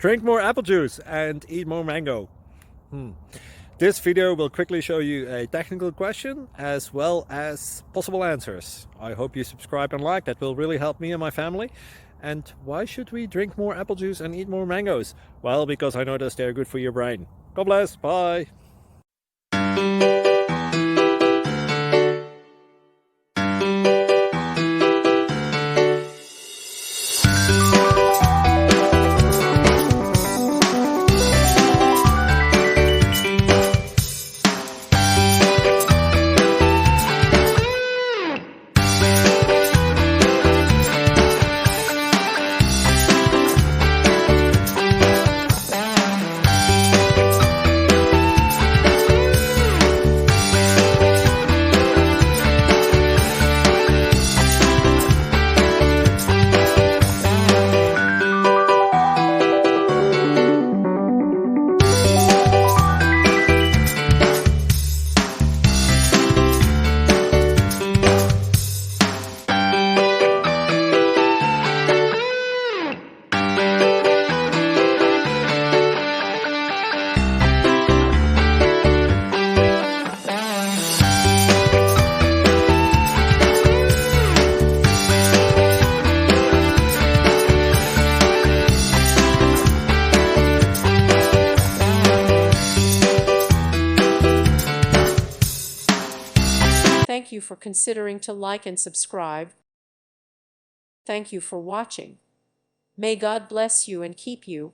Drink more apple juice and eat more mango. This video will quickly show you a technical question as well as possible answers. I hope you subscribe and like, that will really help me and my family. And why should we drink more apple juice and eat more mangoes? Well, because I noticed they're good for your brain. God bless, bye! Thank you for considering to like and subscribe. Thank you for watching. May God bless you and keep you.